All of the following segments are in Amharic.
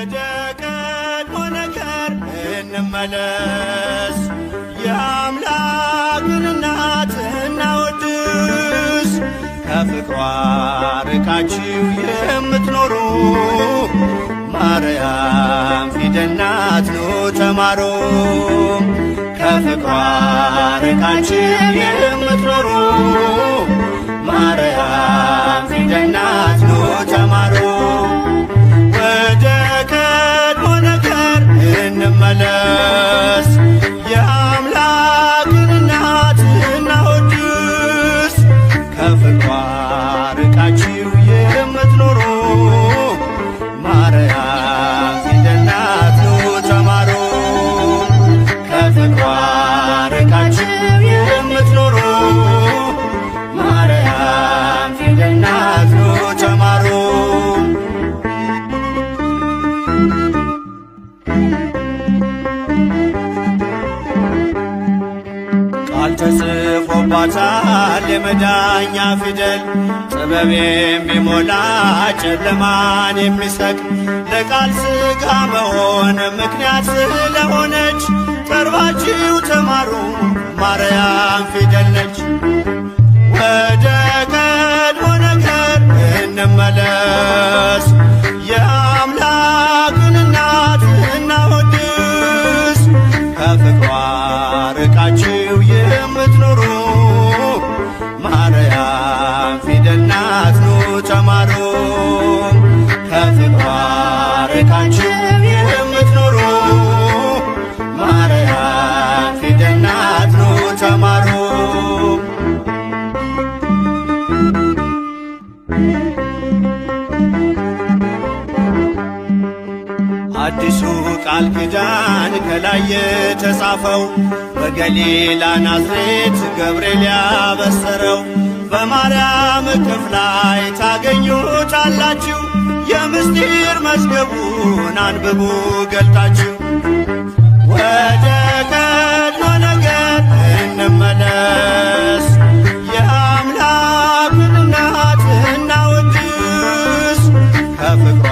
ወደ ቀድሞ ነገር እንመለስ፣ የአምላክን እናት እናወድስ። ከፍቅሯ ርቃችሁ የምትኖሩ ማርያም ፊደል ናት ኑ ተማሩ። ከፍቅሯ ርቃችሁ የምትኖሩ ማርያም ፊደል ናት ኑ ተማሩ። ወደ ቀድሞ ነገር እንመለስ፣ የአምላክን እናት እናወድስ። ከፍቅሯ ርቃችሁ የምትኖሩ ማርያም ፊደል ናት ኑ ተማሩ። ከፍቅሯ ርቃችሁ የምትኖሩ ማርያም ፊደል ናት ኑ ተማሩ። ቃል ተጽፎባታል የመዳኛ ፊደል፣ ጥበብ የሚሞላ ጨለማን የሚሰቅ ለቃል ሥጋ መሆን ምክንያት ስለሆነች ቀርባችሁ ተማሩ ማርያም ፊደል ነች። ወደ ቀድሞ ነገር እንመለስ፣ የአምላክን እናት እናወድስ። ከፍቅሯ ርቃችሁ የምትኖሩ ማርያም ፊደል ናት ኑ ተማሩ። ከፍቅሯ ርቃችሁ የምትኖሩ ማርያም ፊደል ናት ኑ ተማሩ። አዲሱ ቃል ኪዳን ከላይ የተጻፈው በገሊላ ናዝሬት ገብርኤል ያበሰረው በማርያም እቅፍ ላይ ታገኙታላችሁ። የምስጢር መዝገቡን አንብቡ ገልጣችሁ። ወደ ቀድሞ ነገር እንመለስ፣ የአምላክን እናት እናወድስ። ከፍቅሯ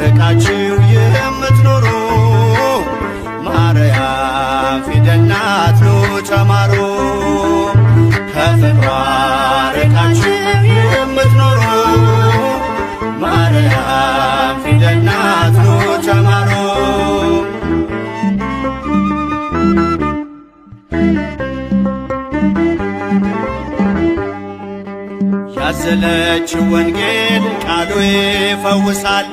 ርቃችሁ የምትኖሩ ማርያም ፊደል ናት ኑ ተማሩ። ከፍቅሯ ርቃችሁ የምትኖሩ ማርያም ፊደል ናት ኑ ተማሩ። ያዘለችው ወንጌል ቃሉ ይፈውሳል፣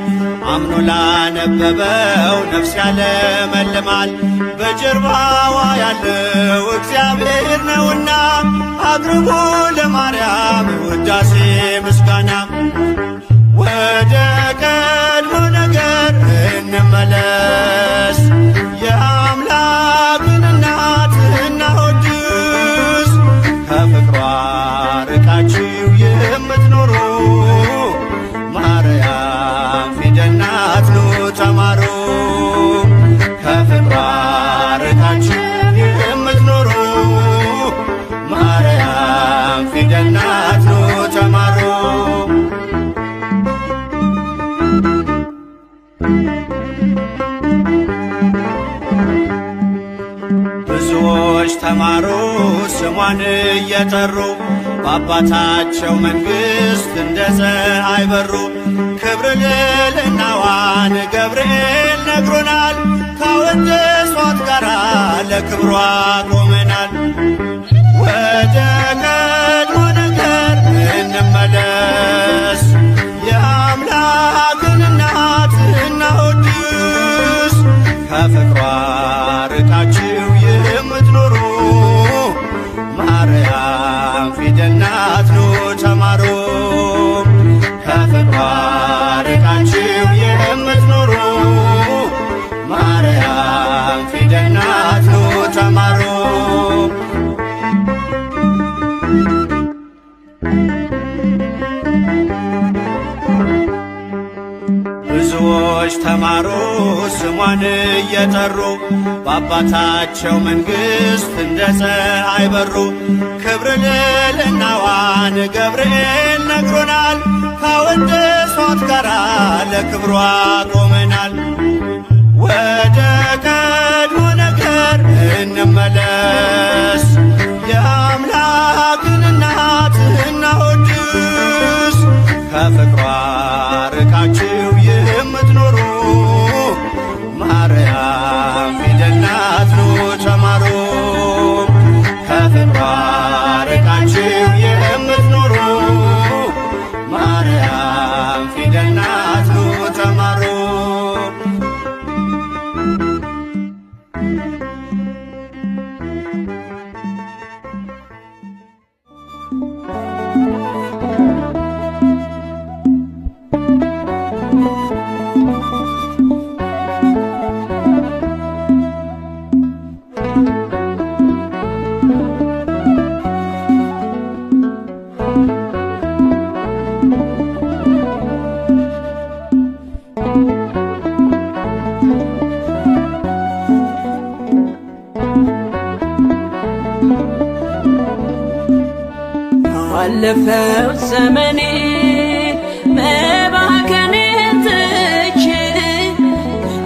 አምኖ ላነበበው ነፍስ ያለመልማል። በጀርባዋ ያለው እግዚአብሔር ነውና አቅርቡ ለማርያም ውዳሴ ምስጋና። ወደ ቀድሞ ነገር እንመለስ፣ የአምላክን እናት እናወድስ። ከፍቅሯ ርቃችሁ የምትኖሩ ማርያም ፊደል ናት ኑ ተማሩ። ከፍቅሯ ርቃችሁ የምትኖሩ ማርያም ፊደል ናት ኑ ተማሩ። ብዙዎች ተማሩ ስሟን እየጠሩ በአባታቸው መንግሥት እንደ ፀሐይ በሩ። ክብር ልዕልናዋን ገብርኤል ነግሮናል፣ ካወደሷት ጋራ ለክብሯ ቆመናል። ወደ ቀድሞ ነገር እንመለስ፣ የአምላክን እናት እናወድስ። ከፍቅሯ ርቃችሁ የምትኖሩ ማርያም ፊደል ናት ኑ ተማሩ። ከፍቅሯ ርቃችሁ የምትኖሩ ማርያም ፊደል ናት ኑ ተማሩ። ብዙዎች ተማሩ ስሟን እየጠሩ በአባታቸው መንግሥት እንደ ፀሐይ በሩ። ክብር ልዕልናዋን ገብርኤል ነግሮናል፣ ካወደሷት ጋራ ለክብሯ ቆመናል። ወደ ቀድሞ ነገር እንመለስ፣ የአምላክን እናት እናወድስ። ከፍቅሯ ርቃችሁ የምትኖሩ ማርያም ፊደል ናት ኑ ተማሩ። ከፍቅሯ ርቃችሁ የምትኖሩ ማርያም ፊደል ናት ኑ ተማሩ። ባለፈው ዘመኔ መባከኔን ትቼ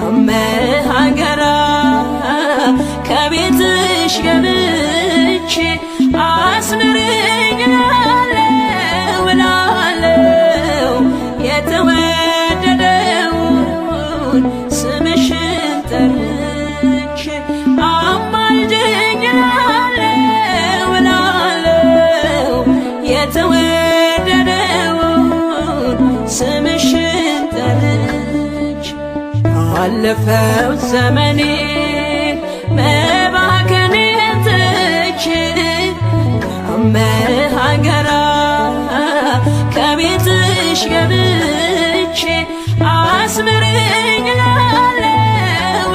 አመሃገራ ከቤትሽ ገብቼ አስምሪኝ እላለሁ የተወደደውን ስምሽን ጠርቼ አማልጅኝ የተወደደውን ስምሽን ጠርቼ ባለፈው ዘመኔ መባከኔን ትቼ አመሃገራ ከቤትሽ ገብቼ አስምሪኝ እላለሁ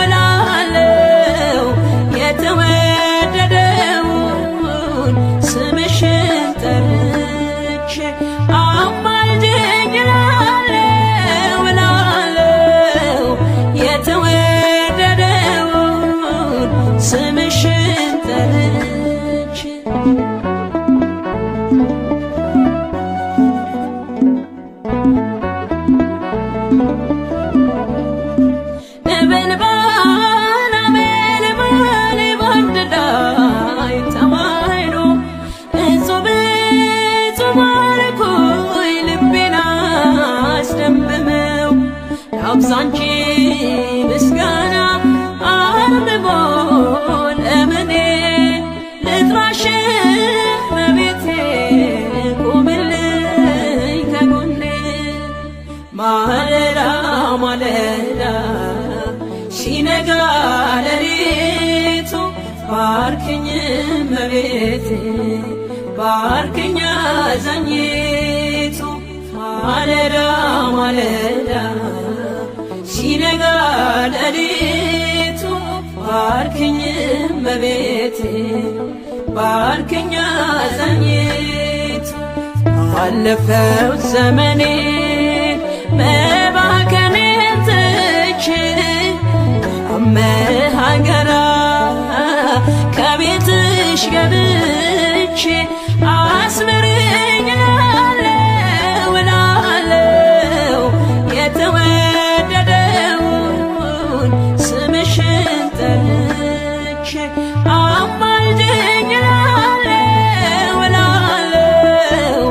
የተወደደውን ስምሽን ጠርቼ አማልጅኝ እላለሁ የተወደደውን ስምሽን ጠርቼ አብዛንቺ ምስጋና አርምሞ ለምኔ ልጥራሽ መቤቴ ቁምልኝ ከጎኔ ማለዳ ማለዳ ሲነጋ ሌሊቱ ባርክኝ መቤቴ ባርክኝ አዛኝቱ ማለዳ ማለዳ ሲነጋ ሌሊቱ ባርክኝ መቤቴ ባርክኝ አዛኝቱ ባለፈው ዘመኔ መባከኔን ትቼ አመሃገራ ከቤትሽ ገብቼ አስምሪኝ እላለሁ የተወደደውን ስምሽን ጠርቼ አማልጅኝ እላለሁ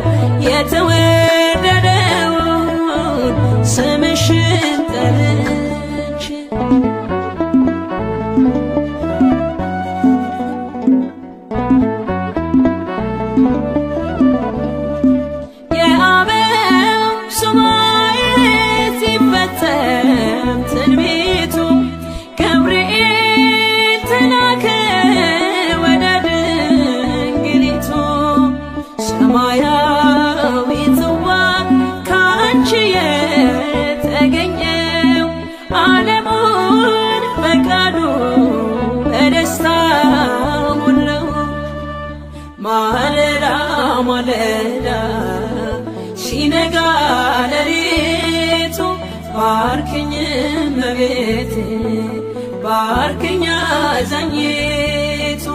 የተወደደውን ስምሽን ጠርቼ ትንቢቱ ገብርኤል ተላከ ወደ ድንግሊቱ ሰማያዊ ጽዋ ካንቺ የተገኘው ዓለሙን በቃሉ በደስታ ሞላው። ማለዳ ማለዳ ሲነጋ ሌሊቱ ባርክኝ መቤቴ ባርክኝ አዛኝቱ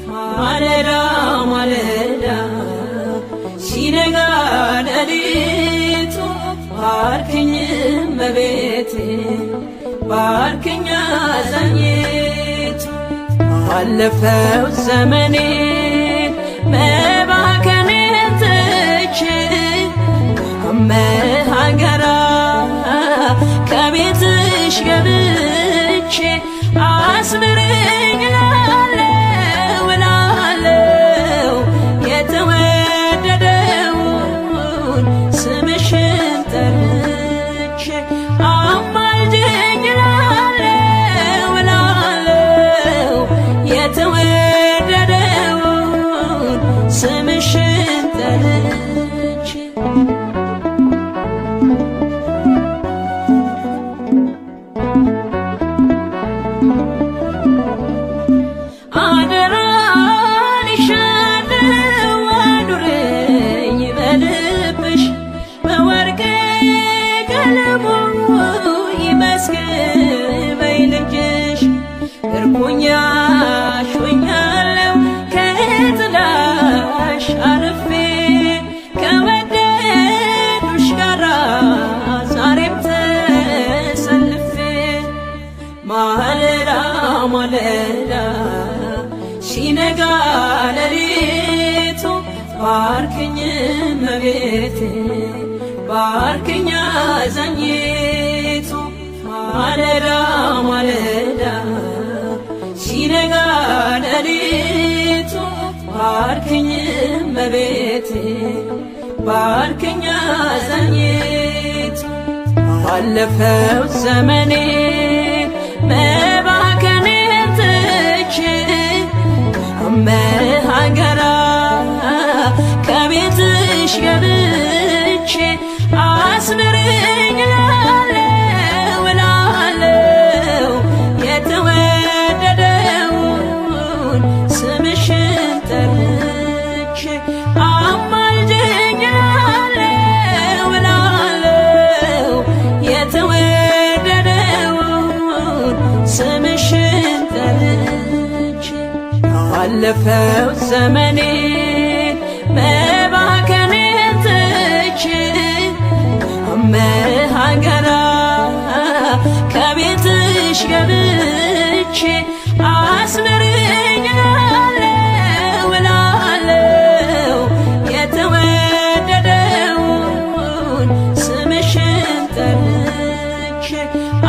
ማለዳ ማለዳ ሲነጋ ሌሊቱ ለሊቱ ባርክኝ እመቤቴ ባርክኝ አዛኝቱ ባለፈው ዘመኔ መባከኔን ትቼ ሀገራ ከቤትሽ ገብቼ አስምረኝ እላለሁ እላለሁ የተወደደውን ስምሽን ጠርቼ አማልጅኝ እላለሁ እላለሁ የተወደደውን ስምሽን ጠርቼ ሆኛለሁ ከጥላሽ አርፌ ከወደዱሽ ጋራ ዛሬም ተሰልፌ ማለዳ ማለዳ ሲነጋ ሌሊቱ ባርክኝ እመቤቴ ባርክኝ አዛኝቱ ማለዳ ማለዳ ሲነጋ ሌሊቱ ባርክኝ እመቤቴ ባርክኝ አዛኝቱ ባለፈው ዘመኔ መባከኔን ትቼ ሀገራ ከቤትሽ ገብቼ አስምረኝ እላለሁ እላለሁ የተወደደውን ስምሽን ጠርቼ አማልጅኝ እላለሁ እላለሁ የተወደደውን ስምሽን ጠርቼ ባለፈው ዘመኔ መባከኔን ትቼ ሀገራ ከቤትሽ ገብቼ አስምረኝ እላለሁ እላለሁ የተወደደውን ስምሽን ጠርቼ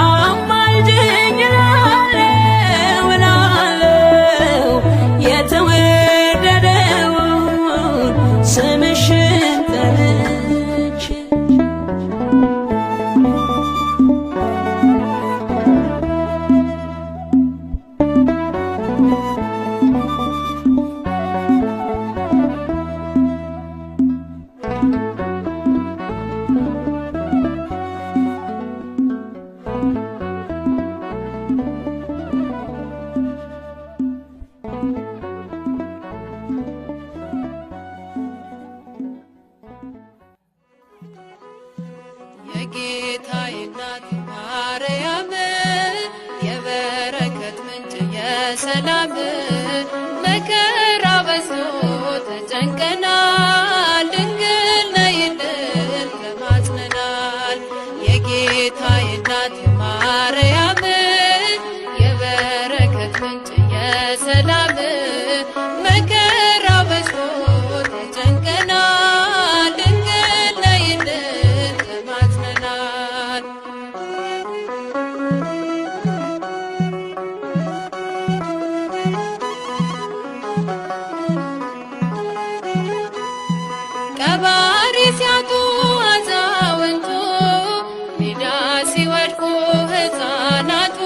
አማልጅኝ እላለሁ እላለሁ የተወደደውን ስምሽን ጠርቼ የጌታዬ እናት ማርያም የበረከት ምንጭ የሰላም መከራ በዝቶ ተጨንቀናል ድንግል ነይልን ተማጽነናል። የጌታዬ እናት ማርያም የበረከት ምንጭ የሰላም መከራ በዝቶ ተጨንቀናል ድንግል ነይልን ተማጽነናል። ቀባሪ ሲያጡ አዛውንቱ ሜዳ ሲወድቁ ሕፃናቱ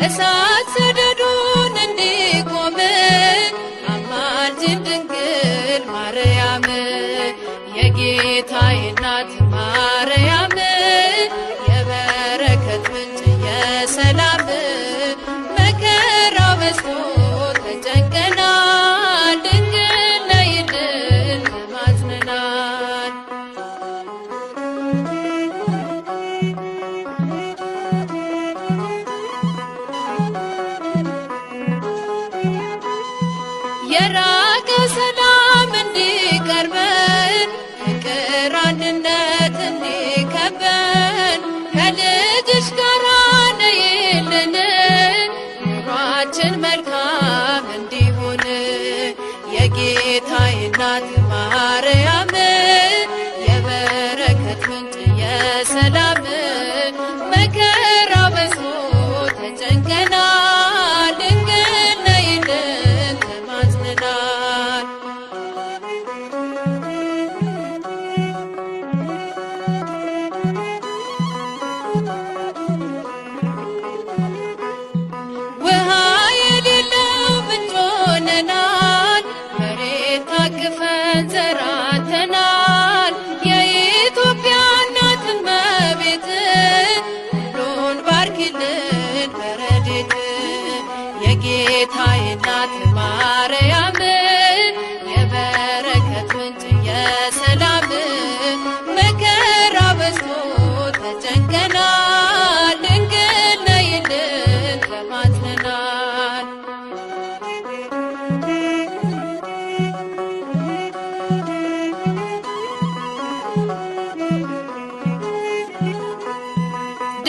እሳት ሰደዱን እንዲቆም አማልጅን ድንግል ማርያም የጌታዬ እናት ማርያም የበረከት ምንጭ የሰላም መከራ በዝቶ ተጨንቀናል ድንግል ነይልን ተማጽነናል። የራቀ ሰላም እንዲቀርበን ፍቅር አንድነት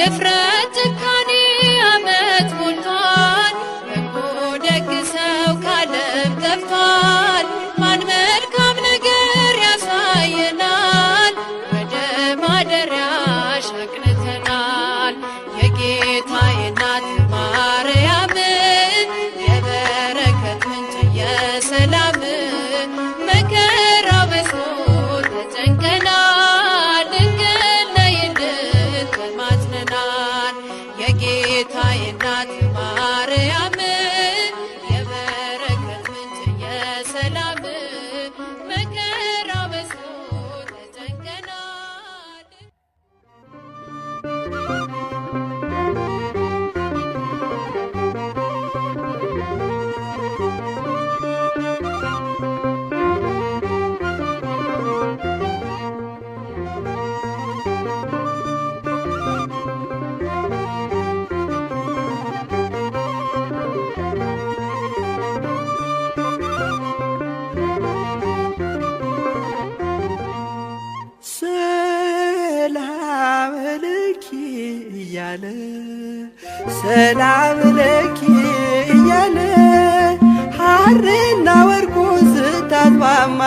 ድፍረት ጭካኔ ዓመት ሞልቷል። በጎ ደግ ሰው ካለም ጠፍቷል። ማን መልካም ነገር ያሳየናል? ወደ ማደሪያሽ አቅንተናል። የጌታዬ እናት ማርያም የበረከት ምንጭ የሰላም መከራው በዝቶ ተጨንቀናል። ድንግል ነይልን ተማጽነናል። የጌታዬ እናት ማርያም የበረከት ምንጭ የሰላም መከራው በዝቶ ተጨንቀናል። ሰላም ለኪ እያለ ሰላም ለኪ እያለ ሐርና ወርቁን ስታስማማ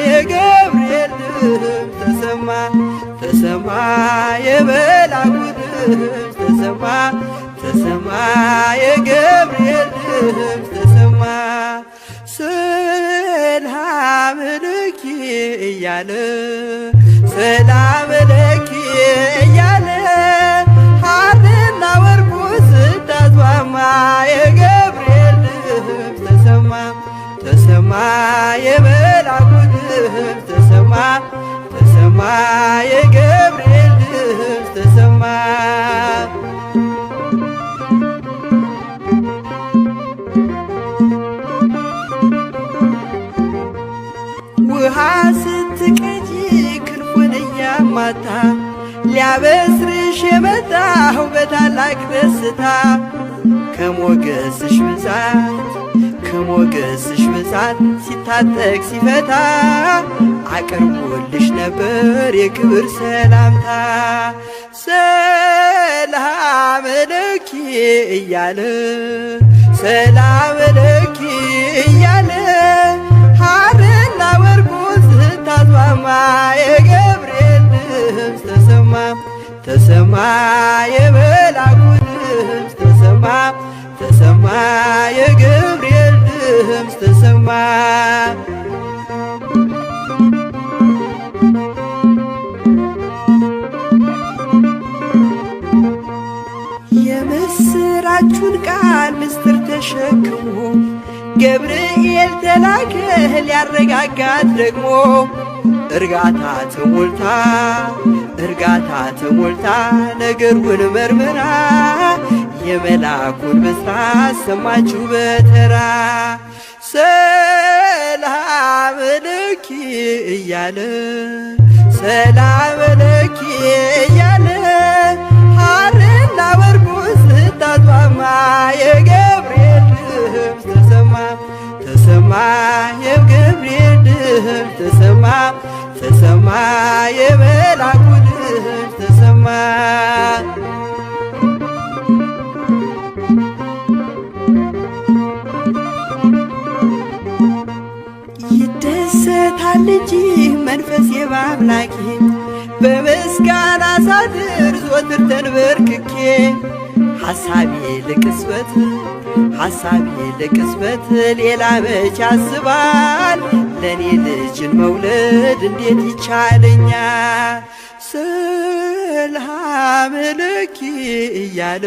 የገብርኤል ድምፅ ተሰማ ተሰማ የመልአኩ ድምፅ ተሰማ ተሰማ የገብርኤል ድምፅ ተሰማ ሰላም ለኪ እያለ ሰላም ለኪ እያለ ሐርና ወርቁን ስታስማማ የገብርኤል ድምፅ ተሰማ ተሰማ የመልአኩ ድምፅ ተሰማ ተሰማ የገብርኤል ድምፅ ተሰማ ውሃ ስትቀጂ ክንፉን እያማታ ሊያበስርሽ የመጣው በታላቅ ደስታ ከሞገስሽ ብዛት ሲታጠቅ ሲፈታ አቅርቦልሽ ነበር የክብር ሰላምታ ሰላም ለኪ እያለ ሰላም ለኪ እያለ ሐርና ወርቁን ስታስማማ የገብርኤል ድምፅ ተሰማ ተሰማ የመልአኩ ድምፅ ተሰማ ተሰማ የገብርኤል ድምፅ ተሰማ የምስራቹን ቃል ምስጢር ተሸክሞ ገብርኤል ተላከ ሊያረጋጋት ደግሞ እርጋታ ተሞልታ ነገሩን መርምራ የመልአኩን ብስራት ሰማችሁ በተራ ሰላም ለኪ እያለ ሰላም ለኪ እያለ ሐርና ወርቁን ስታስማማ የገብርኤል ድምፅ ተሰማ ተሰማ የገብርኤል ድምፅ ተሰማ ተሰማ የመልአኩ ድምፅ ተሰማ ይደሰታል እንጂ መንፈሴ በአምላኬ በምስጋና ሳድር ዘወትር ተንበርክኬ ሐሳቤ ለቅጽበት ሌላ መች ያስባል ለኔ ልጅን መውለድ እንዴት ይቻለኛል ሰላም ለኪ እያለ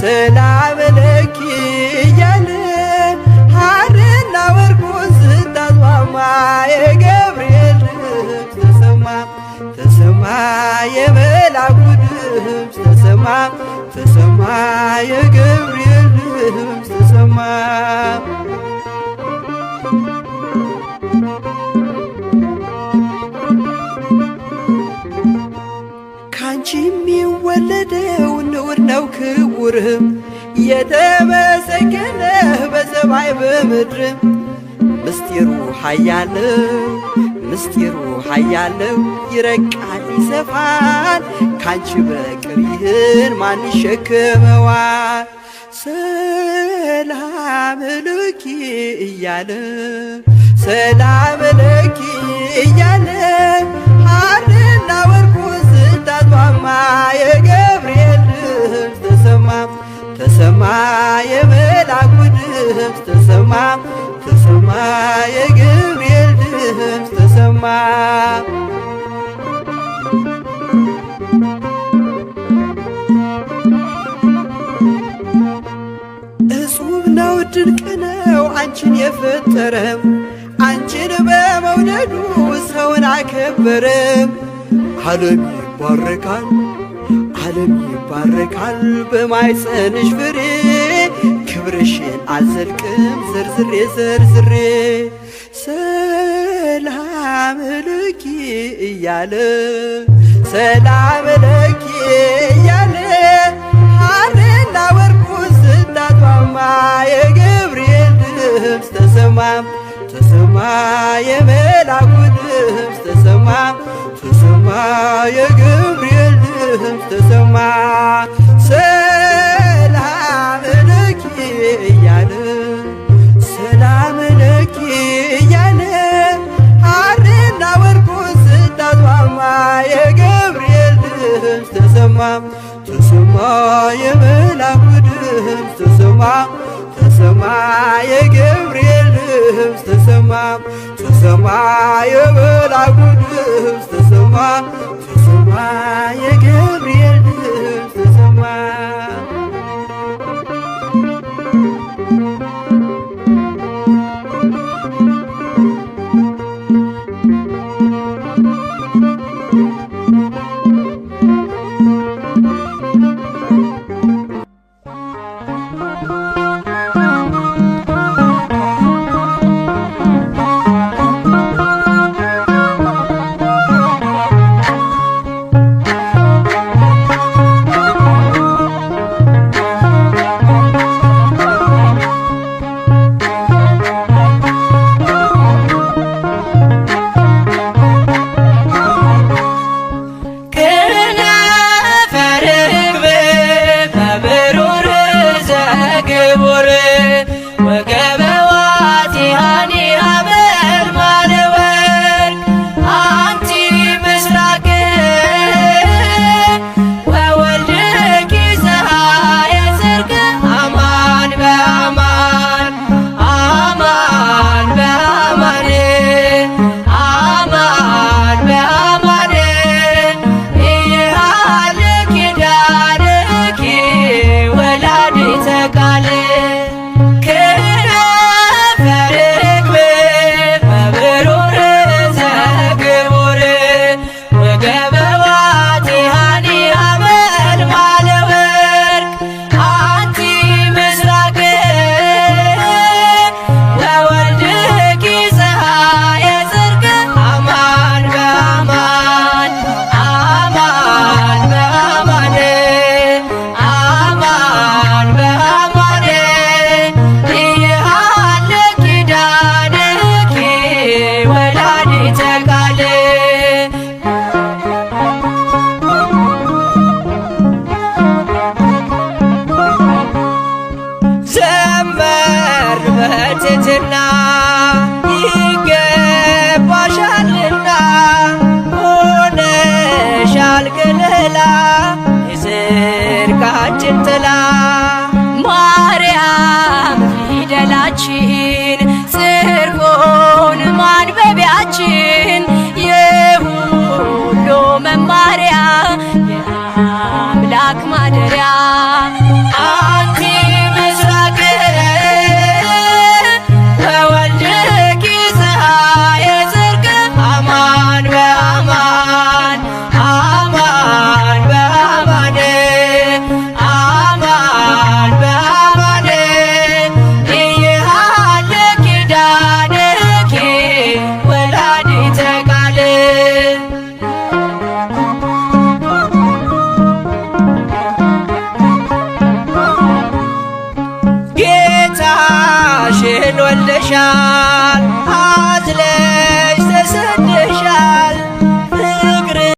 ሰላም ለኪ እያለ ሐርና ወርቁን ስታስማማ የገብርኤል ድምፅ ተሰማ ተሰማ የመልአኩ ድምፅ ተሰማ ተሰማ የገብርኤል ድምፅ ተሰማ ካንቺ የሚወለደው ንዑድ ነው ክቡርም የተመሰገነ በሰማይ በምድር ምስጢሩ ኃያል ምስጢሩ ኃያል ነው ይረቃል ይሰፋል ካንቺ በቀር ይህን ማን ይሸከመዋል? ሰላም ለኪ እያለ ሰላም ለኪ እያለ ሐርና ወርቁን ስታስማማ የገብርኤል ድምፅ ተሰማ ተሰማ የመልአኩ ድምፅ ተሰማ ተሰማ የገብርኤል ድምፅ ተሰማ። እጹብ ነው ድንቅ ነው አንቺን የፈጠረም አንቺን በመውደዱ ሰውን አከበረም። ዓለም ይባረካል ዓለም ይባረካል በማኅፀንሽ ፍሬ ክብርሽን አልዘልቅም ዘርዝሬ ዘርዝሬ። ሰላም ለኪ እያለ ሰላም ለኪ እያለ ሐርና ወርቁን ስታስማማ የገብርኤል ድምፅ ተሰማ ተሰማ የመልአኩ ድምፅ ተሰማ ተሰማ የገብርኤል ድምፅ ተሰማ። ሰላም ለኪ እያለ ሰላም ለኪ እያለ ሐርና ወርቁን ስታስማማ የገብርኤል ድምፅ ተሰማ ተሰማ የመልአኩ ድምፅ ተሰማ ተሰማ የገብርኤል ድምፅ ተሰማ ተሰማ የመልአኩ ድምፅ ተሰማ ተሰማ የገብርኤል ድምፅ ተሰማ። በትሕትና ይገባሻልና ሆነሻል ከለላ የጽድቃችን ጥላ ማርያም ፊደላችን ጽድቁን ማንበቢያችን የሁሉ መማሪያ የአምላክ ማደሪያ አንቲ ምስራቅ በወልድኪ ፀሐየ ጽድቅ አማን በአማን አማን በአማን አማን በአማን እየሃለ ኪዳንኪ ወላዲተ ቃል ጌታሽን ወልደሻል